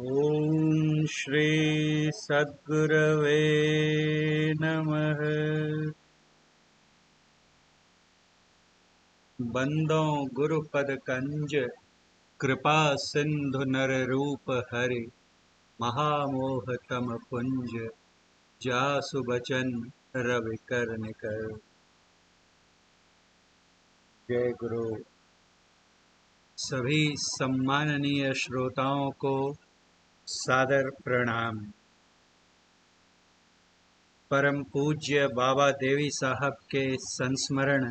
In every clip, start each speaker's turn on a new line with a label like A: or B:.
A: ओम श्री सद्गुरवे नमः। बंदों गुरुपद कंज कृपा सिंधु नर रूप हरि महामोह तम पुंज जासु बचन रवि कर निकर। जय गुरु। सभी सम्माननीय श्रोताओं को सादर प्रणाम। परम पूज्य बाबा देवी साहब के संस्मरण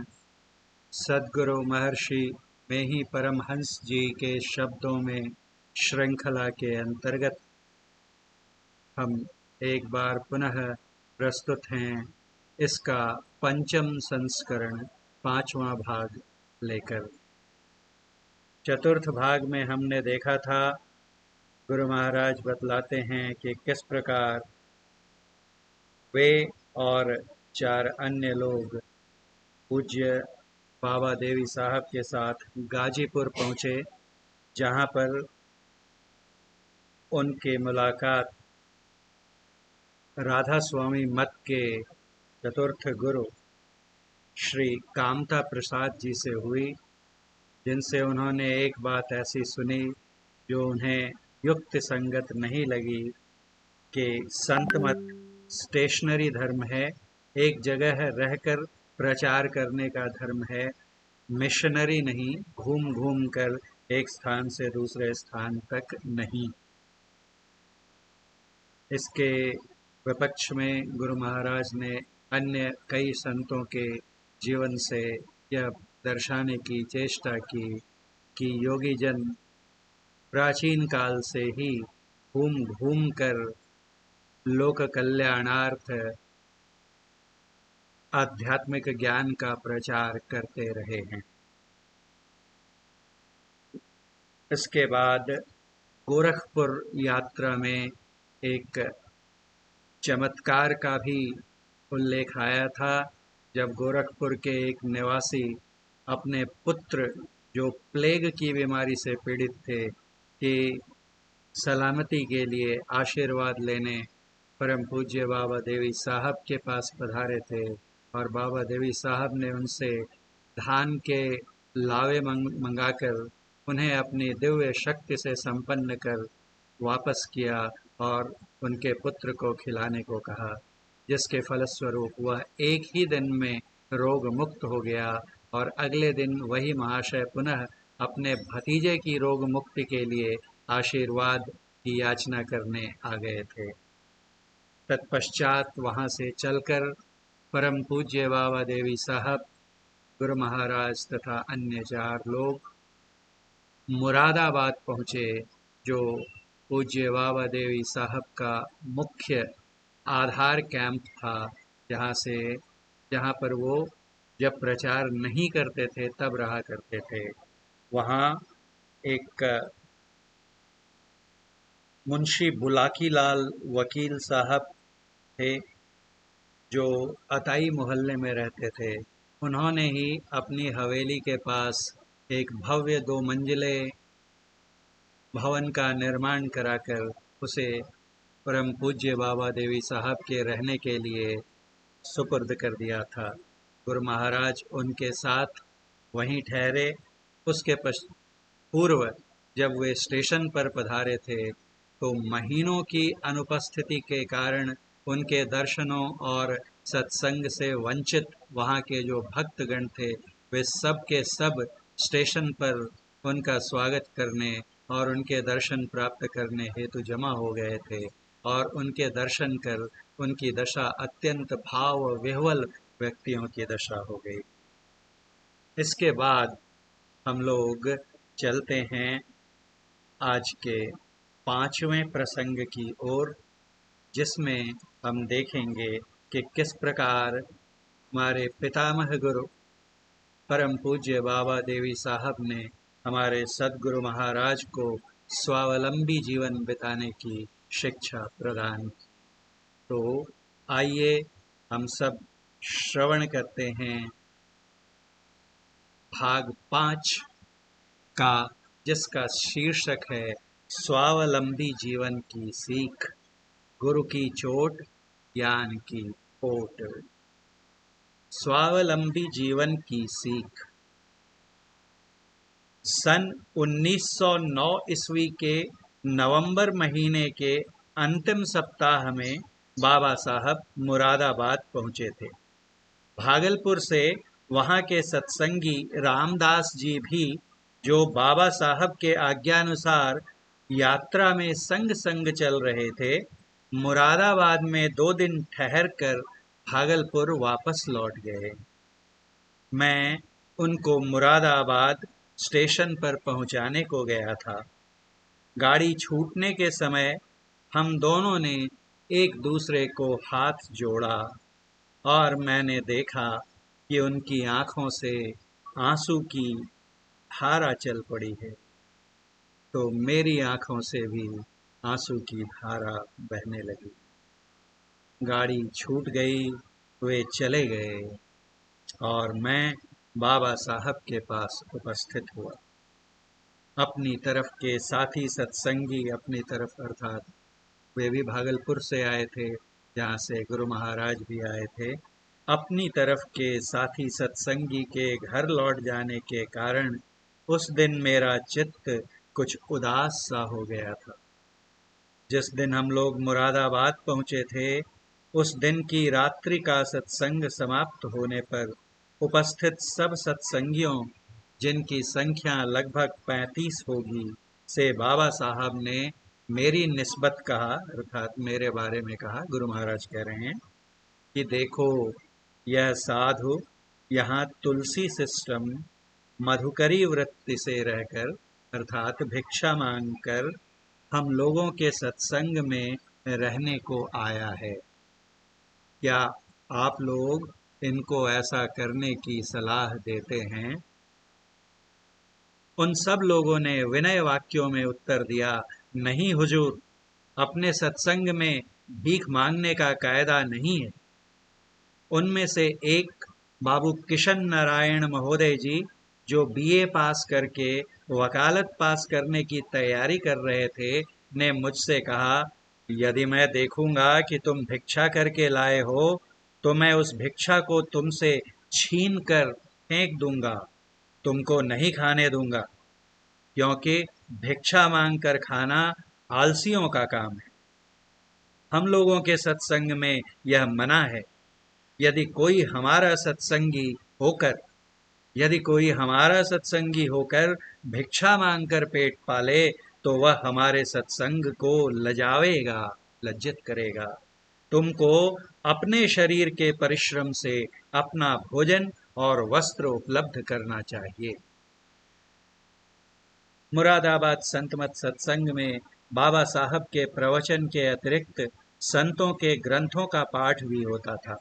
A: सद्गुरु महर्षि में ही परमहंस जी के शब्दों में श्रृंखला के अंतर्गत हम एक बार पुनः प्रस्तुत हैं। इसका पंचम संस्करण, पांचवा भाग लेकर। चतुर्थ भाग में हमने देखा था, गुरु महाराज बतलाते हैं कि किस प्रकार वे और चार अन्य लोग पूज्य बाबा देवी साहब के साथ गाजीपुर पहुँचे, जहाँ पर उनकी मुलाकात राधा स्वामी मत के चतुर्थ गुरु श्री कामता प्रसाद जी से हुई, जिनसे उन्होंने एक बात ऐसी सुनी जो उन्हें युक्त संगत नहीं लगी कि संत मत स्टेशनरी धर्म है, एक जगह रहकर प्रचार करने का धर्म है, मिशनरी नहीं, घूम घूम कर एक स्थान से दूसरे स्थान तक नहीं। इसके विपक्ष में गुरु महाराज ने अन्य कई संतों के जीवन से यह दर्शाने की चेष्टा की कि योगी जन प्राचीन काल से ही घूम घूम कर लोक कल्याणार्थ आध्यात्मिक ज्ञान का प्रचार करते रहे हैं। इसके बाद गोरखपुर यात्रा में एक चमत्कार का भी उल्लेख आया था, जब गोरखपुर के एक निवासी अपने पुत्र जो प्लेग की बीमारी से पीड़ित थे कि सलामती के लिए आशीर्वाद लेने परम पूज्य बाबा देवी साहब के पास पधारे थे, और बाबा देवी साहब ने उनसे धान के लावे मंगाकर उन्हें अपनी दिव्य शक्ति से संपन्न कर वापस किया और उनके पुत्र को खिलाने को कहा, जिसके फलस्वरूप वह एक ही दिन में रोग मुक्त हो गया और अगले दिन वही महाशय पुनः अपने भतीजे की रोग मुक्ति के लिए आशीर्वाद की याचना करने आ गए थे। तत्पश्चात वहाँ से चलकर परम पूज्य बाबा देवी साहब, गुरु महाराज तथा अन्य चार लोग मुरादाबाद पहुँचे, जो पूज्य बाबा देवी साहब का मुख्य आधार कैंप था, जहाँ पर वो जब प्रचार नहीं करते थे तब रहा करते थे। वहाँ एक मुंशी बुलाकी लाल वकील साहब थे, जो अताई मोहल्ले में रहते थे। उन्होंने ही अपनी हवेली के पास एक भव्य 2 मंजिले भवन का निर्माण कराकर उसे परम पूज्य बाबा देवी साहब के रहने के लिए सुपुर्द कर दिया था। गुरु महाराज उनके साथ वहीं ठहरे। उसके पूर्व जब वे स्टेशन पर पधारे थे तो महीनों की अनुपस्थिति के कारण उनके दर्शनों और सत्संग से वंचित वहाँ के जो भक्तगण थे, वे सब के सब स्टेशन पर उनका स्वागत करने और उनके दर्शन प्राप्त करने हेतु जमा हो गए थे, और उनके दर्शन कर उनकी दशा अत्यंत भाव विह्वल व्यक्तियों की दशा हो गई। इसके बाद हम लोग चलते हैं आज के 5वें प्रसंग की ओर, जिसमें हम देखेंगे कि किस प्रकार हमारे पितामह गुरु परम पूज्य बाबा देवी साहब ने हमारे सद्गुरु महाराज को स्वावलंबी जीवन बिताने की शिक्षा प्रदान की। तो आइए हम सब श्रवण करते हैं भाग 5 का, जिसका शीर्षक है स्वावलंबी जीवन की सीख, गुरु की चोट, ज्ञान की ओट। स्वावलंबी जीवन की सीख। सन 1909 ईस्वी के नवंबर महीने के अंतिम सप्ताह में बाबा साहब मुरादाबाद पहुंचे थे। भागलपुर से वहां के सत्संगी रामदास जी भी, जो बाबा साहब के आज्ञानुसार यात्रा में संग संग चल रहे थे, मुरादाबाद में 2 दिन ठहर कर भागलपुर वापस लौट गए। मैं उनको मुरादाबाद स्टेशन पर पहुंचाने को गया था। गाड़ी छूटने के समय हम दोनों ने एक दूसरे को हाथ जोड़ा और मैंने देखा कि उनकी आंखों से आंसू की धारा चल पड़ी है, तो मेरी आंखों से भी आंसू की धारा बहने लगी। गाड़ी छूट गई, वे चले गए और मैं बाबा साहब के पास उपस्थित हुआ। अपनी तरफ के साथी सत्संगी अपनी तरफ, अर्थात वे भी भागलपुर से आए थे, जहाँ से गुरु महाराज भी आए थे, अपनी तरफ के साथी सत्संगी के घर लौट जाने के कारण उस दिन मेरा चित्त कुछ उदास सा हो गया था। जिस दिन हम लोग मुरादाबाद पहुंचे थे, उस दिन की रात्रि का सत्संग समाप्त होने पर उपस्थित सब सत्संगियों, जिनकी संख्या लगभग 35 होगी, से बाबा साहब ने मेरी निस्बत कहा, अर्थात मेरे बारे में कहा। गुरु महाराज कह रहे हैं कि देखो, यह साधु यहाँ तुलसी सिस्टम मधुकरी वृत्ति से रहकर, अर्थात भिक्षा मांगकर हम लोगों के सत्संग में रहने को आया है। क्या आप लोग इनको ऐसा करने की सलाह देते हैं? उन सब लोगों ने विनय वाक्यों में उत्तर दिया, नहीं हुजूर, अपने सत्संग में भीख मांगने का कायदा नहीं है। उनमें से एक बाबू किशन नारायण महोदय जी, जो बीए पास करके वकालत पास करने की तैयारी कर रहे थे, ने मुझसे कहा, यदि मैं देखूंगा कि तुम भिक्षा करके लाए हो तो मैं उस भिक्षा को तुमसे छीन कर फेंक दूंगा, तुमको नहीं खाने दूंगा, क्योंकि भिक्षा मांग कर खाना आलसियों का काम है। हम लोगों के सत्संग में यह मना है। यदि कोई हमारा सत्संगी होकर भिक्षा मांगकर पेट पाले तो वह हमारे सत्संग को लजावेगा, लज्जित करेगा। तुमको अपने शरीर के परिश्रम से अपना भोजन और वस्त्र उपलब्ध करना चाहिए। मुरादाबाद संतमत सत्संग में बाबा साहब के प्रवचन के अतिरिक्त संतों के ग्रंथों का पाठ भी होता था।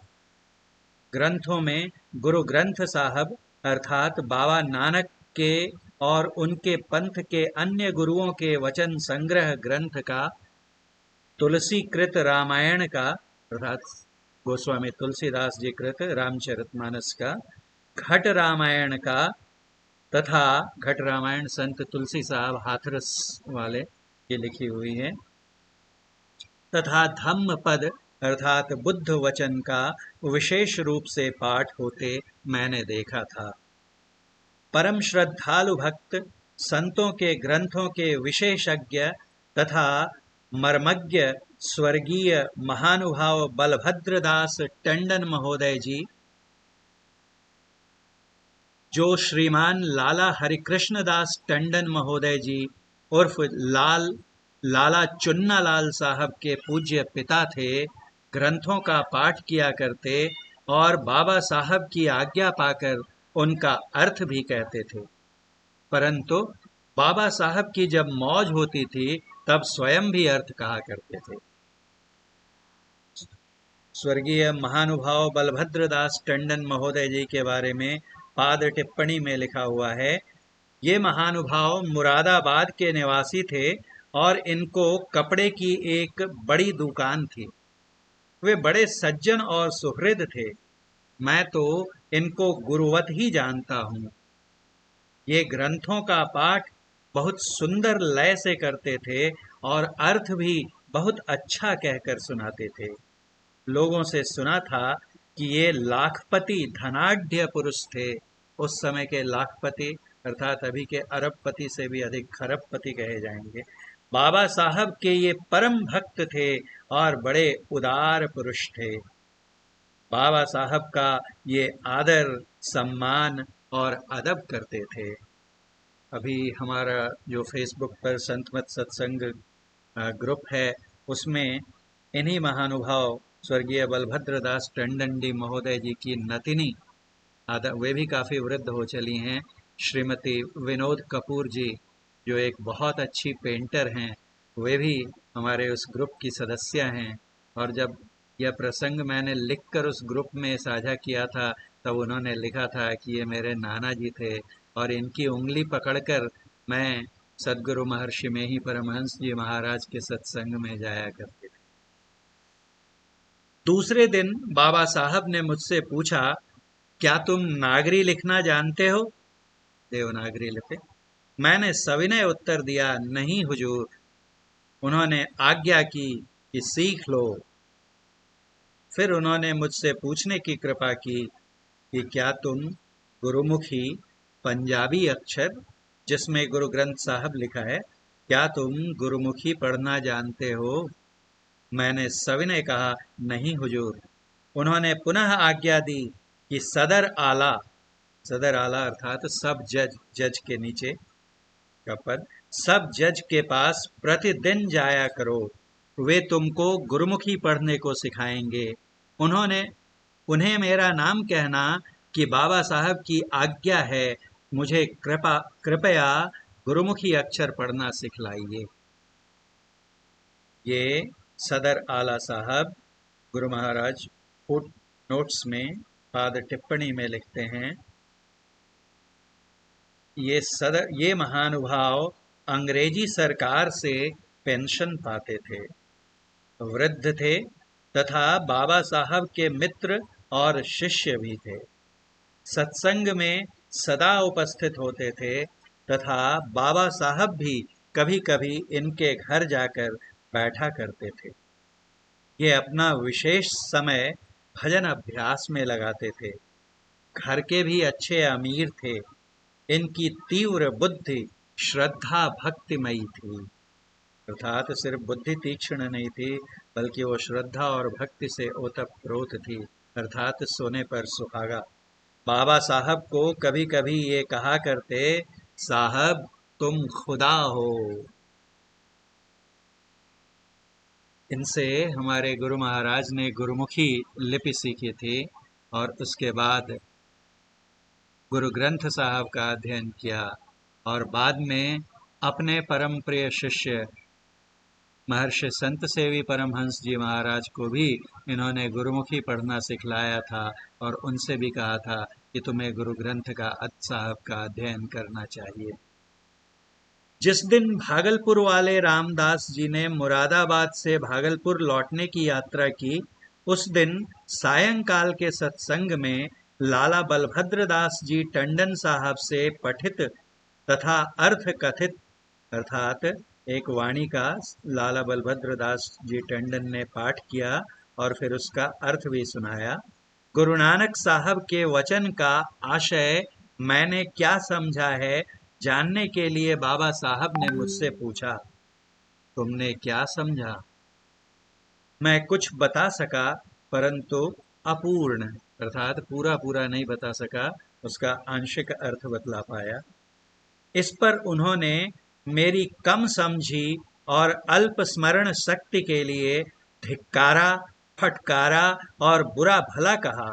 A: ग्रंथों में गुरु ग्रंथ साहब, अर्थात बाबा नानक के और उनके पंथ के अन्य गुरुओं के वचन संग्रह ग्रंथ का, तुलसी कृत रामायण का, अर्थात गोस्वामी तुलसीदास जी कृत रामचरितमानस का, घट रामायण का, तथा घट रामायण संत तुलसी साहब हाथरस वाले की लिखी हुई है, तथा धम्म पद अर्थात बुद्ध वचन का विशेष रूप से पाठ होते मैंने देखा था। परम श्रद्धालु भक्त संतों के ग्रंथों के विशेषज्ञ तथा मर्मज्ञ स्वर्गीय महानुभाव बलभद्र दास टंडन महोदय जी, जो श्रीमान लाला हरिकृष्ण दास टंडन महोदय जी उर्फ लाला चुन्ना लाल साहब के पूज्य पिता थे, ग्रंथों का पाठ किया करते और बाबा साहब की आज्ञा पाकर उनका अर्थ भी कहते थे। परंतु बाबा साहब की जब मौज होती थी तब स्वयं भी अर्थ कहा करते थे। स्वर्गीय महानुभाव बलभद्र दास टंडन महोदय जी के बारे में पाद टिप्पणी में लिखा हुआ है, ये महानुभाव मुरादाबाद के निवासी थे और इनको कपड़े की एक बड़ी दुकान थी। वे बड़े सज्जन और सुहृद थे। मैं तो इनको गुरुवत ही जानता हूँ। ये ग्रंथों का पाठ बहुत सुंदर लय से करते थे और अर्थ भी बहुत अच्छा कहकर सुनाते थे। लोगों से सुना था कि ये लाखपति धनाढ्य पुरुष थे। उस समय के लाखपति अर्थात अभी के अरबपति से भी अधिक खरबपति कहे जाएंगे। बाबा साहब के ये परम भक्त थे और बड़े उदार पुरुष थे। बाबा साहब का ये आदर सम्मान और अदब करते थे। अभी हमारा जो फेसबुक पर संत मत सत्संग ग्रुप है, उसमें इन्हीं महानुभाव स्वर्गीय बलभद्र दास टंडन जी महोदय जी की नतिनी, वे भी काफ़ी वृद्ध हो चली हैं, श्रीमती विनोद कपूर जी, जो एक बहुत अच्छी पेंटर हैं, वे भी हमारे उस ग्रुप की सदस्य हैं। और जब यह प्रसंग मैंने लिखकर उस ग्रुप में साझा किया था, तब उन्होंने लिखा था कि ये मेरे नाना जी थे और इनकी उंगली पकड़कर मैं सदगुरु महर्षि में ही परमहंस जी महाराज के सत्संग में जाया करते थे। दूसरे दिन बाबा साहब ने मुझसे पूछा, क्या तुम नागरी लिखना जानते हो? देवनागरी लिपि। मैंने सविनय उत्तर दिया, नहीं हुजूर। उन्होंने आज्ञा की कि सीख लो। फिर उन्होंने मुझसे पूछने की कृपा की कि क्या तुम गुरुमुखी पंजाबी अक्षर, जिसमें गुरु ग्रंथ साहब लिखा है, क्या तुम गुरुमुखी पढ़ना जानते हो? मैंने सविनय कहा, नहीं हुजूर। उन्होंने पुनः आज्ञा दी कि सदर आला अर्थात सब जज, जज के नीचे का पद, सब जज के पास प्रतिदिन जाया करो, वे तुमको गुरुमुखी पढ़ने को सिखाएंगे। उन्होंने उन्हें मेरा नाम कहना कि बाबा साहब की आज्ञा है, मुझे कृपया गुरुमुखी अक्षर पढ़ना सिखलाइए। ये सदर आला साहब गुरु महाराज फुट नोट्स में पाद टिप्पणी में लिखते हैं, ये महानुभाव अंग्रेजी सरकार से पेंशन पाते थे, वृद्ध थे तथा बाबा साहब के मित्र और शिष्य भी थे। सत्संग में सदा उपस्थित होते थे तथा बाबा साहब भी कभी कभी इनके घर जाकर बैठा करते थे। ये अपना विशेष समय भजन अभ्यास में लगाते थे। घर के भी अच्छे अमीर थे। इनकी तीव्र बुद्धि श्रद्धा भक्तिमयी थी, अर्थात सिर्फ बुद्धि तीक्ष्ण नहीं थी, बल्कि वो श्रद्धा और भक्ति से ओतप्रोत थी, अर्थात सोने पर सुहागा। बाबा साहब को कभी कभी ये कहा करते, साहब तुम खुदा हो। इनसे हमारे गुरु महाराज ने गुरुमुखी लिपि सीखी थी और उसके बाद गुरु ग्रंथ साहब का अध्ययन किया और बाद में अपने परम प्रिय शिष्य महर्षि संत सेवी परमहंस जी महाराज को भी इन्होंने गुरुमुखी पढ़ना सिखलाया था और उनसे भी कहा था कि तुम्हें गुरु ग्रंथ का साहब का अध्ययन करना चाहिए। जिस दिन भागलपुर वाले रामदास जी ने मुरादाबाद से भागलपुर लौटने की यात्रा की, उस दिन सायंकाल के सत्संग में लाला बलभद्र दास जी टंडन साहब से पठित तथा अर्थ कथित अर्थात एक वाणी का लाला बलभद्र दास जी टंडन ने पाठ किया और फिर उसका अर्थ भी सुनाया। गुरु नानक साहब के वचन का आशय मैंने क्या समझा है जानने के लिए बाबा साहब ने मुझसे पूछा, तुमने क्या समझा? मैं कुछ बता सका, परंतु अपूर्ण अर्थात पूरा पूरा नहीं बता सका, उसका आंशिक अर्थ बतला पाया। इस पर उन्होंने मेरी कम समझी और अल्प स्मरण शक्ति के लिए धिक्कारा, फटकारा और बुरा भला कहा।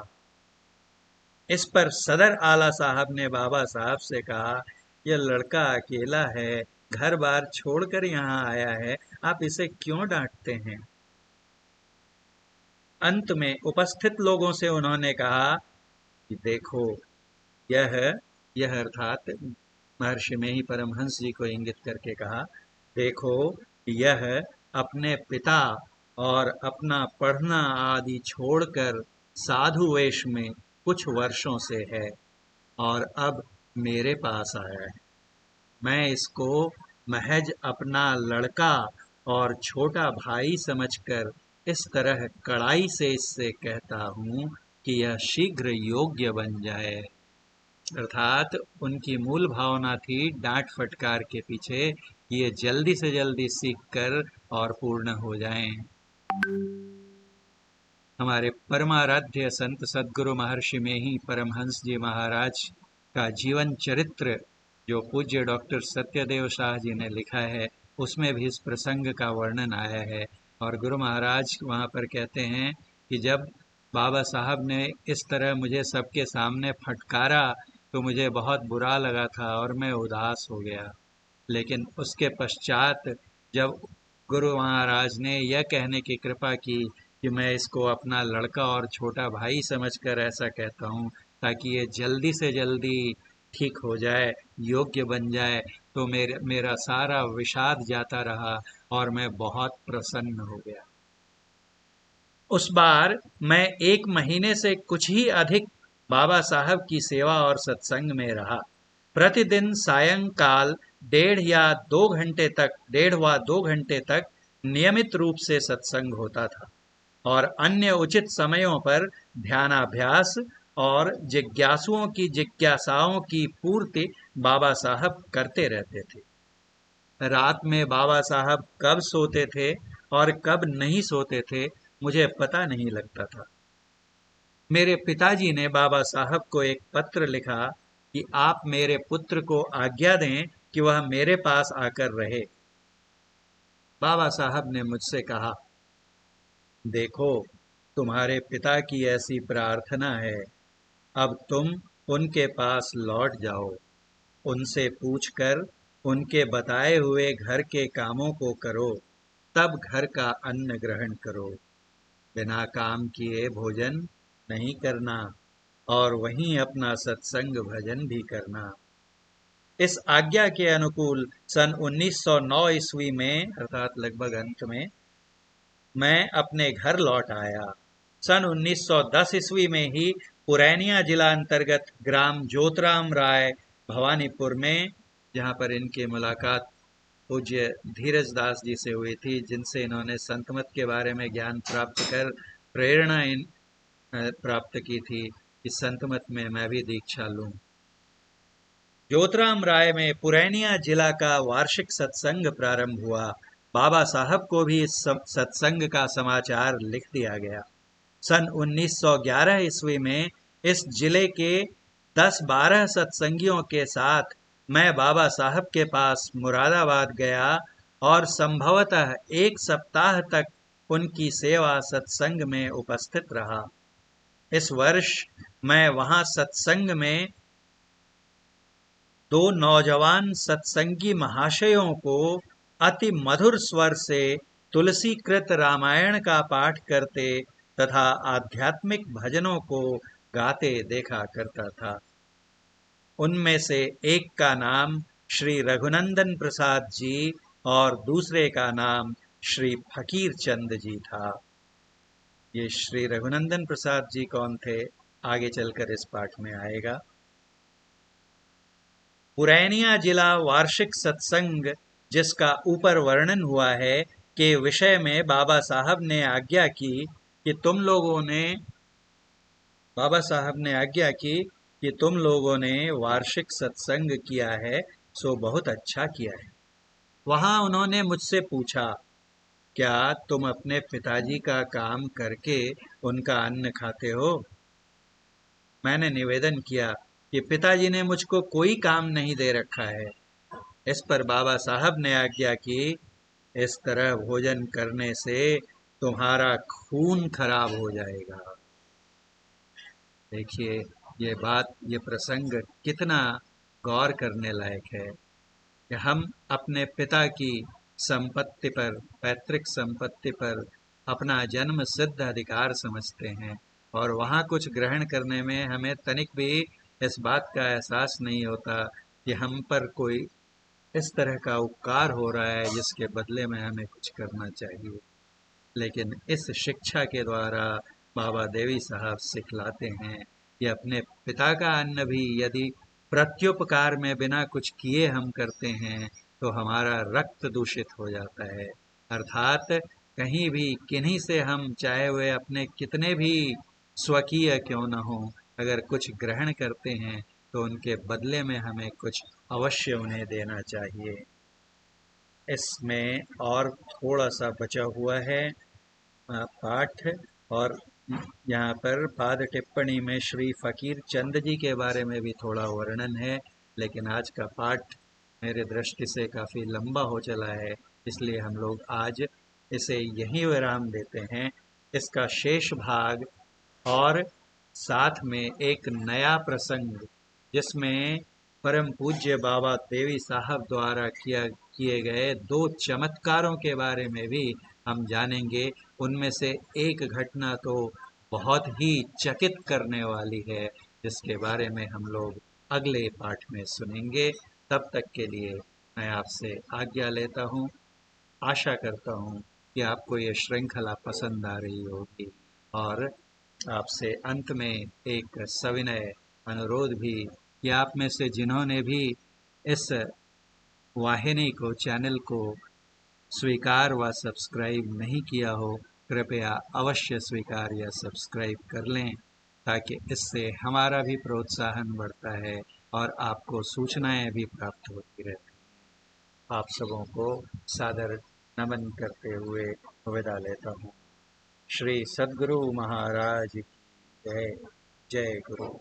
A: इस पर सदर आला साहब ने बाबा साहब से कहा, यह लड़का अकेला है, घर बार छोड़कर यहाँ आया है, आप इसे क्यों डांटते हैं? अंत में उपस्थित लोगों से उन्होंने कहा कि देखो, यह अर्थात महर्षि में ही परमहंस जी को इंगित करके कहा, देखो यह अपने पिता और अपना पढ़ना आदि छोड़कर साधु वेश में कुछ वर्षों से है और अब मेरे पास आया है। मैं इसको महज अपना लड़का और छोटा भाई समझकर इस तरह कड़ाई से इससे कहता हूँ कि यह शीघ्र योग्य बन जाए। अर्थात उनकी मूल भावना थी डांट फटकार के पीछे कि ये जल्दी से जल्दी सीख कर और पूर्ण हो जाएं। हमारे परमाराध्य संत सद्गुरु महर्षि में ही परमहंस जी महाराज का जीवन चरित्र जो पूज्य डॉक्टर सत्यदेव शाह जी ने लिखा है, उसमें भी इस प्रसंग का वर्णन आया है। और गुरु महाराज वहाँ पर कहते हैं कि जब बाबा साहब ने इस तरह मुझे सबके सामने फटकारा तो मुझे बहुत बुरा लगा था और मैं उदास हो गया। लेकिन उसके पश्चात जब गुरु महाराज ने यह कहने की कृपा की कि मैं इसको अपना लड़का और छोटा भाई समझकर ऐसा कहता हूँ ताकि ये जल्दी से जल्दी ठीक हो जाए, योग्य बन जाए, तो मेरा सारा विषाद जाता रहा और मैं बहुत प्रसन्न हो गया। उस बार मैं 1 महीने से कुछ ही अधिक बाबा साहब की सेवा और सत्संग में रहा। प्रतिदिन सायंकाल 1.5 व 2 घंटे तक नियमित रूप से सत्संग होता था और अन्य उचित समयों पर ध्यानाभ्यास और जिज्ञासुओं की जिज्ञासाओं की पूर्ति बाबा साहब करते रहते थे। रात में बाबा साहब कब सोते थे और कब नहीं सोते थे मुझे पता नहीं लगता था। मेरे पिताजी ने बाबा साहब को एक पत्र लिखा कि आप मेरे पुत्र को आज्ञा दें कि वह मेरे पास आकर रहे। बाबा साहब ने मुझसे कहा, देखो, तुम्हारे पिता की ऐसी प्रार्थना है, अब तुम उनके पास लौट जाओ। उनसे पूछकर उनके बताए हुए घर के कामों को करो, तब घर का अन्न ग्रहण करो। बिना काम किए भोजन नहीं करना और वहीं अपना सत्संग भजन भी करना। इस आज्ञा के अनुकूल सन 1909 ईस्वी में, अर्थात लगभग अंत में, मैं अपने घर लौट आया। सन 1910 ईस्वी में ही पुरैनिया जिला अंतर्गत ग्राम जोतराम राय भवानीपुर में, जहाँ पर इनकी मुलाकात पूज्य धीरज दास जी से हुई थी, जिनसे इन्होंने संतमत के बारे में ज्ञान प्राप्त कर प्रेरणा प्राप्त की थी कि संतमत में मैं भी दीक्षा लूं। जोतराम राय में पुरैनिया जिला का वार्षिक सत्संग प्रारंभ हुआ। बाबा साहब को भी इस सत्संग का समाचार लिख दिया गया। सन 1911 ईस्वी में इस जिले के 10-12 सत्संगियों के साथ मैं बाबा साहब के पास मुरादाबाद गया और संभवतः 1 सप्ताह तक उनकी सेवा सत्संग में उपस्थित रहा। इस वर्ष मैं वहां सत्संग में 2 नौजवान सत्संगी महाशयों को अति मधुर स्वर से तुलसीकृत रामायण का पाठ करते तथा आध्यात्मिक भजनों को गाते देखा करता था। उनमें से एक का नाम श्री रघुनंदन प्रसाद जी और दूसरे का नाम श्री फकीर चंद जी था। ये श्री रघुनंदन प्रसाद जी कौन थे, आगे चलकर इस पाठ में आएगा। पुरैनिया जिला वार्षिक सत्संग, जिसका ऊपर वर्णन हुआ है, के विषय में बाबा साहब ने आज्ञा की कि तुम लोगों ने वार्षिक सत्संग किया है, सो बहुत अच्छा किया है। वहां उन्होंने मुझसे पूछा, क्या तुम अपने पिताजी का काम करके उनका अन्न खाते हो? मैंने निवेदन किया कि पिताजी ने मुझको कोई काम नहीं दे रखा है। इस पर बाबा साहब ने आज्ञा की, इस तरह भोजन करने से तुम्हारा खून खराब हो जाएगा। देखिए, ये प्रसंग कितना गौर करने लायक है कि हम अपने पिता की संपत्ति पर, पैतृक संपत्ति पर अपना जन्म सिद्ध अधिकार समझते हैं और वहाँ कुछ ग्रहण करने में हमें तनिक भी इस बात का एहसास नहीं होता कि हम पर कोई इस तरह का उपकार हो रहा है जिसके बदले में हमें कुछ करना चाहिए। लेकिन इस शिक्षा के द्वारा बाबा देवी साहब सिखलाते हैं कि अपने पिता का अन्न भी यदि प्रत्युपकार में बिना कुछ किए हम करते हैं तो हमारा रक्त दूषित हो जाता है। अर्थात कहीं भी किन्हीं से हम, चाहे वे अपने कितने भी स्वकीय क्यों न हो, अगर कुछ ग्रहण करते हैं तो उनके बदले में हमें कुछ अवश्य उन्हें देना चाहिए। इसमें और थोड़ा सा बचा हुआ है पाठ, और यहाँ पर पाद टिप्पणी में श्री फकीर चंद जी के बारे में भी थोड़ा वर्णन है, लेकिन आज का पाठ मेरे दृष्टि से काफ़ी लंबा हो चला है, इसलिए हम लोग आज इसे यहीं विराम देते हैं। इसका शेष भाग और साथ में एक नया प्रसंग, जिसमें परम पूज्य बाबा देवी साहब द्वारा किए गए दो चमत्कारों के बारे में भी हम जानेंगे। उनमें से एक घटना तो बहुत ही चकित करने वाली है, जिसके बारे में हम लोग अगले पाठ में सुनेंगे। तब तक के लिए मैं आपसे आज्ञा लेता हूँ। आशा करता हूँ कि आपको ये श्रृंखला पसंद आ रही होगी, और आपसे अंत में एक सविनय अनुरोध भी कि आप में से जिन्होंने भी इस वाहिनी को, चैनल को स्वीकार व सब्सक्राइब नहीं किया हो, कृपया अवश्य स्वीकार या सब्सक्राइब कर लें, ताकि इससे हमारा भी प्रोत्साहन बढ़ता है और आपको सूचनाएं भी प्राप्त होती रहती हैं। आप सबों को सादर नमन करते हुए विदा लेता हूँ। श्री सद्गुरु महाराज की जय। जय गुरु।